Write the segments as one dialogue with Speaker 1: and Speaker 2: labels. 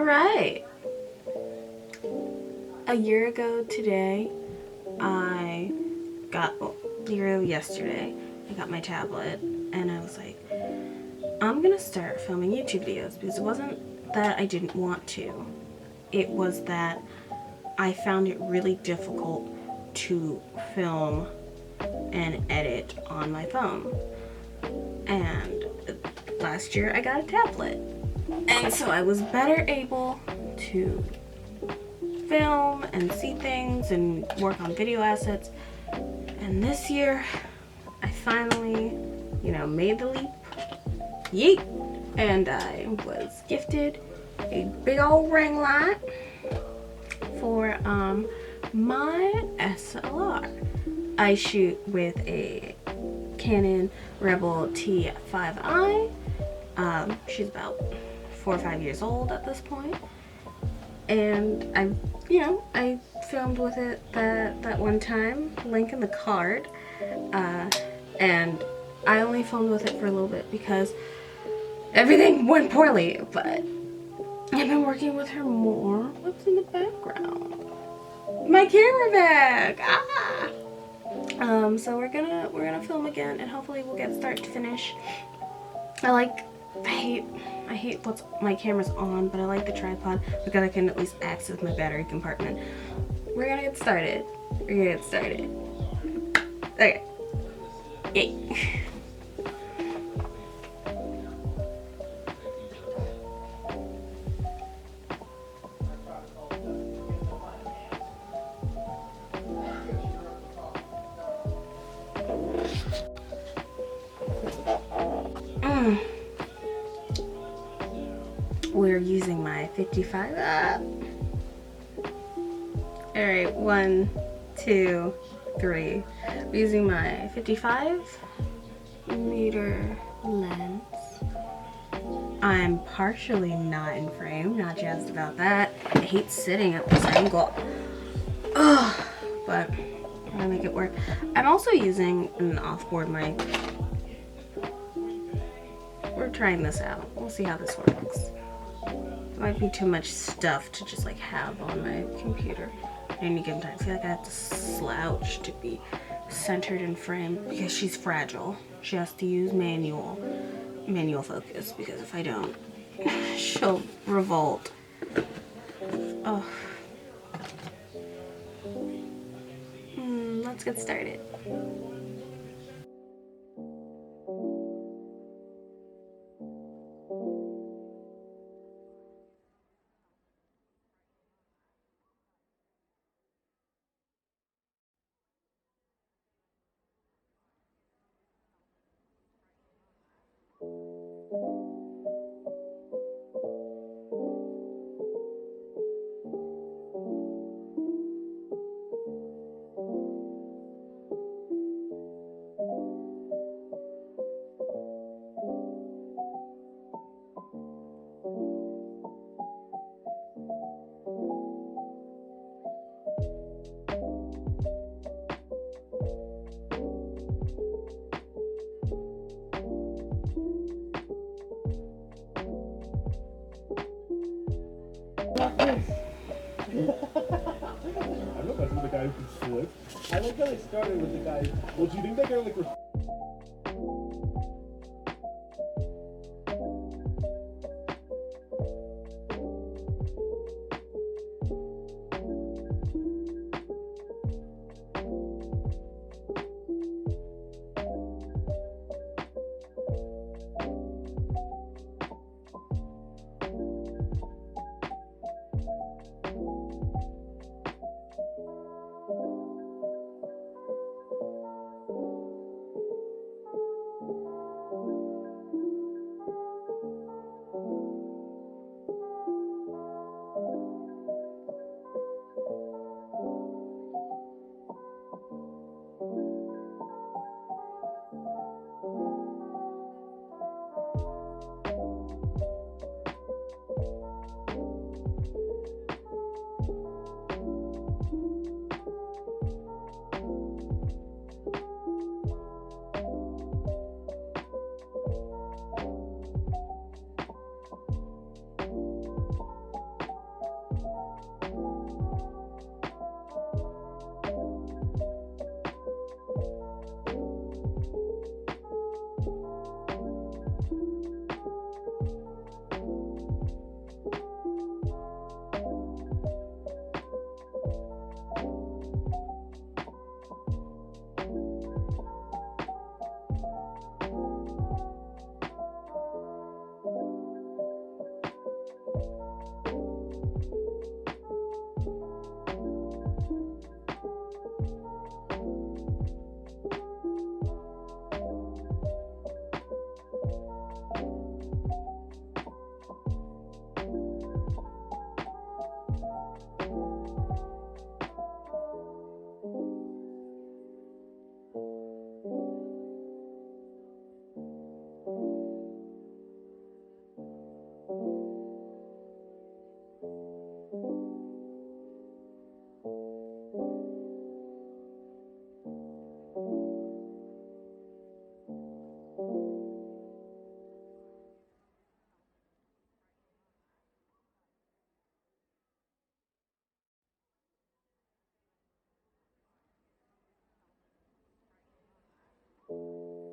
Speaker 1: Alright. A year ago today, yesterday, I got my tablet and I was like, I'm gonna start filming YouTube videos because it wasn't that I didn't want to. It was that I found it really difficult to film and edit on my phone. And last year I got a tablet. And so I was better able to film and see things and work on video assets. And this year, I finally, made the leap. Yeet! And I was gifted a big old ring light for my SLR. I shoot with a Canon Rebel T5i. She's about 4 or 5 years old at this point. And I filmed with it that one time, link in the card. And I only filmed with it for a little bit because everything went poorly, but I've been working with her more. What's in the background? My camera bag! So we're gonna film again and hopefully we'll get start to finish. I hate what's my camera's on, but I like the tripod because I can at least access my battery compartment. We're gonna get started. Okay. Yay. We're using my 55. Alright, 1, 2, 3. We're using my 55mm lens. I'm partially not in frame, not jazzed about that. I hate sitting at this angle. Ugh, but I'm gonna make it work. I'm also using an off-board mic. We're trying this out. We'll see how this works. It might be too much stuff to just have on my computer at any given time. I feel like I have to slouch to be centered in frame because she's fragile. She has to use manual focus because if I don't, she'll revolt. Oh. Let's get started.
Speaker 2: I'm not messing with the guy who can flip. I like how they started with the guy. Well, do you think that guy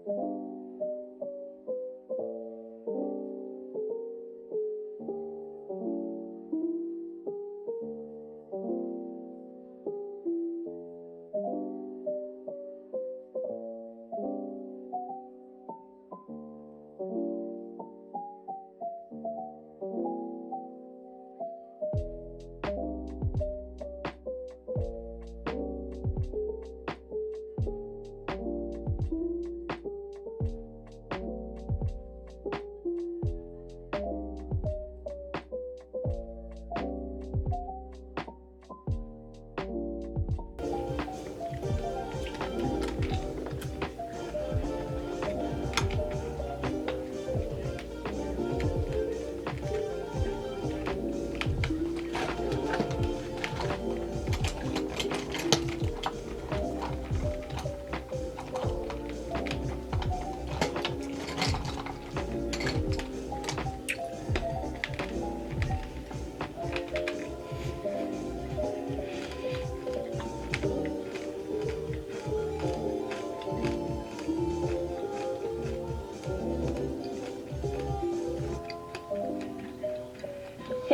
Speaker 3: Hey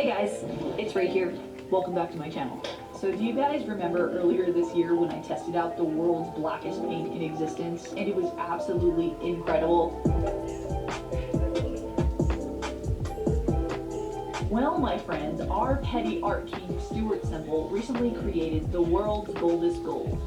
Speaker 3: guys, it's Ray here. Welcome back to my channel. So do you guys remember earlier this year when I tested out the world's blackest paint in existence and it was absolutely incredible? Well, my friends, our petty art king Stuart Semple recently created the world's goldest gold.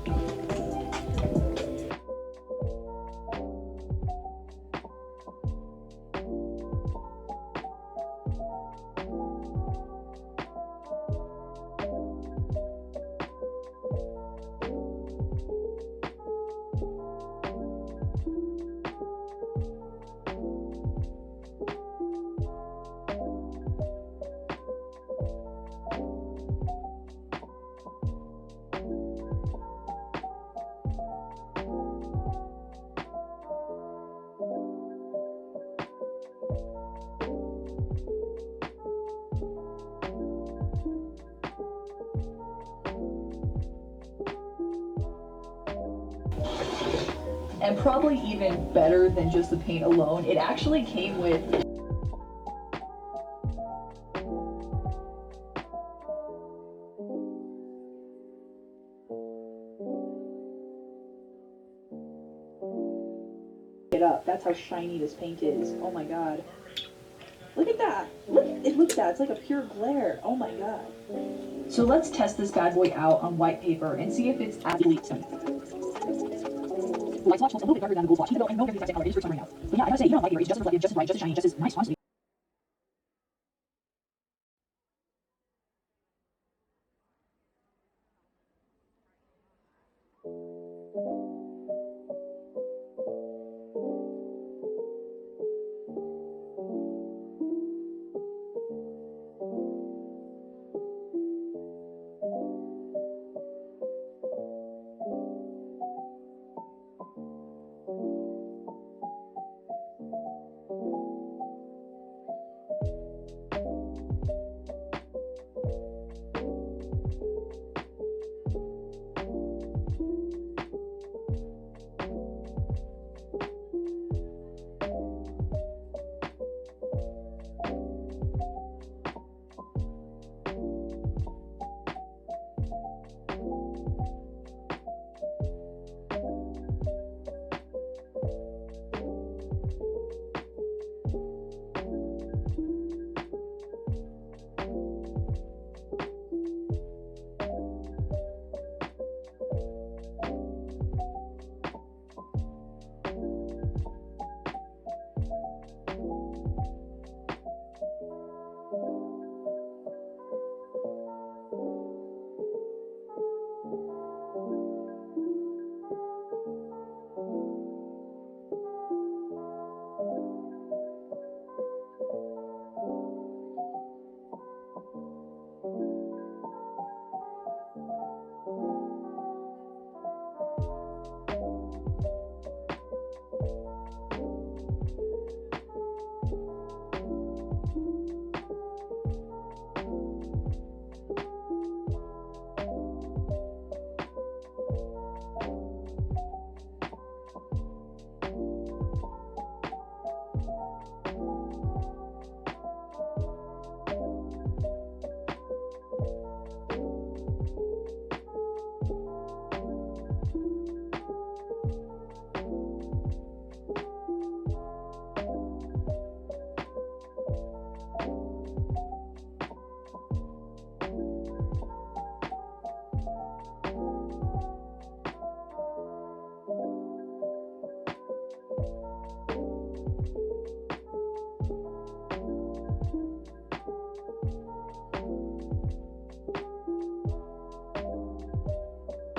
Speaker 3: And probably even better than just the paint alone, it actually came with it up. That's how shiny this paint is. Oh my god. Look at that. Look at that. It's like a pure glare. Oh my god. So let's test this bad boy out on white paper and see if it's absolutely simple. The white swatch looks a little bit darker than the gold swatch, even though I know everything's color, it is for some right now. But yeah, I gotta say, even on white paper, it's just as reflective, just as bright, just as shiny, just as nice, honestly.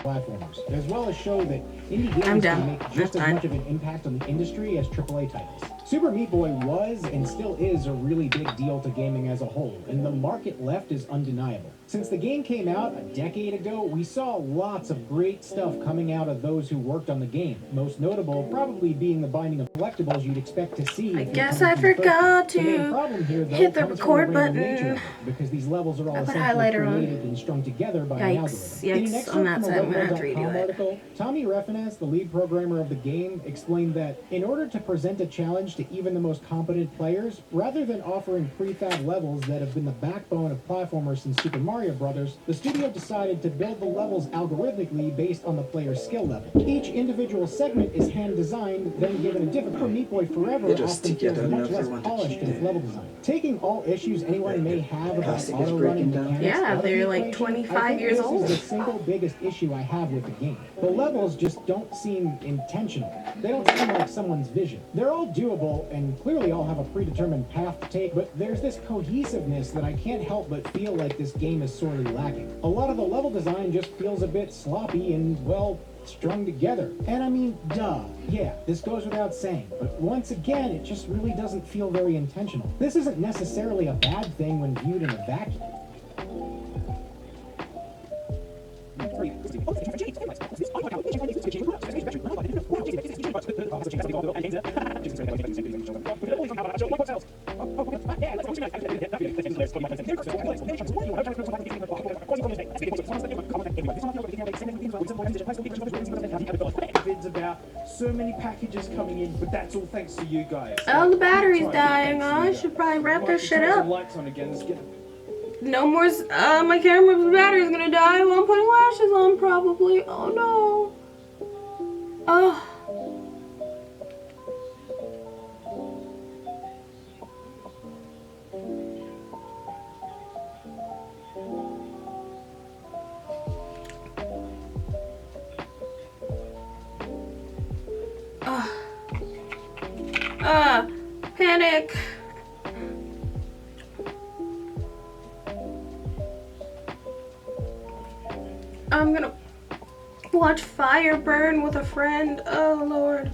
Speaker 4: platformers, as well as show that indie games
Speaker 1: I'm
Speaker 4: can
Speaker 1: done.
Speaker 4: make just as much of an impact on the industry as AAA titles. Super Meat Boy was and still is a really big deal to gaming as a whole, and the market left is undeniable. Since the game came out a decade ago, we saw lots of great stuff coming out of those who worked on the game. Most notable probably being the binding of collectibles you'd expect to see.
Speaker 1: I guess I forgot to hit the record button.
Speaker 4: Because these levels are all
Speaker 1: I put
Speaker 4: essentially
Speaker 1: highlighter on.
Speaker 4: created and strung together by an algorithm.
Speaker 1: Yikes,
Speaker 4: In an
Speaker 1: yikes,
Speaker 4: excerpt
Speaker 1: on that
Speaker 4: from a
Speaker 1: side, I'm gonna have to
Speaker 4: Webworld.com
Speaker 1: redo it.
Speaker 4: article, Tommy Refenes, the lead programmer of the game, explained that in order to present a challenge to even the most competent players, rather than offering prefab levels that have been the backbone of platformers since Super Mario Bros., the studio decided to build the levels algorithmically based on the player's skill level. Each individual segment is hand-designed, then given a different. For Meat Boy Forever often feels much less polished in its level design. Taking all issues anyone may have about auto-running mechanics,
Speaker 1: Yeah, they're like
Speaker 4: equation,
Speaker 1: 25
Speaker 4: I think
Speaker 1: years
Speaker 4: this
Speaker 1: old.
Speaker 4: is the single biggest issue I have with the game. The levels just don't seem intentional. They don't seem like someone's vision. They're all doable and clearly all have a predetermined path to take, but there's this cohesiveness that I can't help but feel like this game is sorely lacking. A lot of the level design just feels a bit sloppy and, well, strung together. And I mean, duh. Yeah, this goes without saying. But once again, it just really doesn't feel very intentional. This isn't necessarily a bad thing when viewed in a vacuum.
Speaker 2: Vids about so many packages coming in, but that's all thanks to you guys.
Speaker 1: Oh, the battery's dying. Oh, I should probably wrap this shit
Speaker 2: Turn
Speaker 1: up.
Speaker 2: some lights on again. Let's get
Speaker 1: No more, my camera's battery's gonna die while I'm putting lashes on, probably. Oh no. Oh. Panic. I'm gonna watch fire burn with a friend. Oh Lord.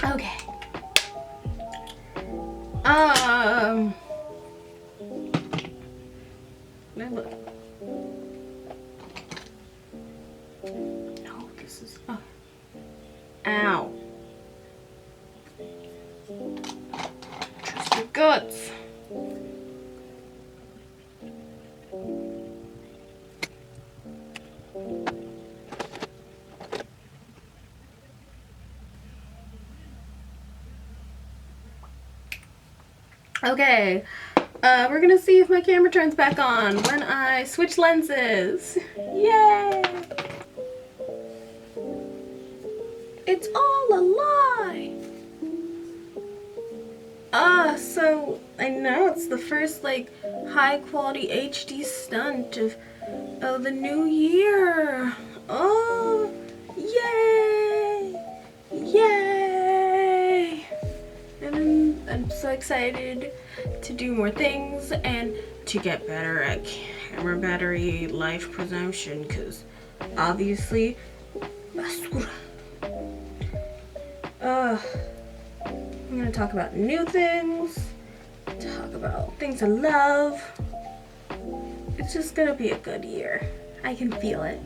Speaker 1: Okay. Look. No, this is. Oh. Ow. Trust your guts. Okay, we're gonna see if my camera turns back on when I switch lenses. Yay! It's all a lie! So I know it's the first like high quality HD stunt of the new year. Oh, yay! Yay! And I'm so excited to do more things and to get better at camera battery life presumption, because obviously I'm gonna talk about new things, talk about things I love. It's just gonna be a good year. I can feel it.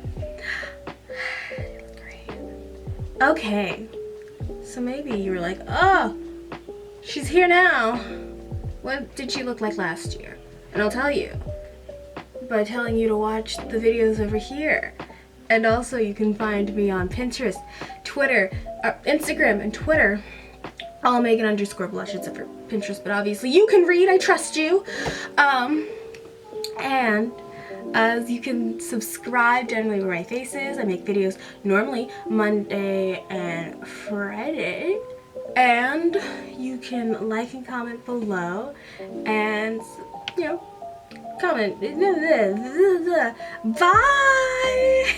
Speaker 1: Great. Okay, so maybe you were like, oh, she's here now. What did she look like last year? And I'll tell you by telling you to watch the videos over here. And also you can find me on Pinterest, Twitter, Instagram and Twitter. All Megan_Blush except for Pinterest, but obviously you can read, I trust you. And you can subscribe generally where my face is. I make videos normally Monday and Friday. And you can like and comment below and, you know, comment. Bye!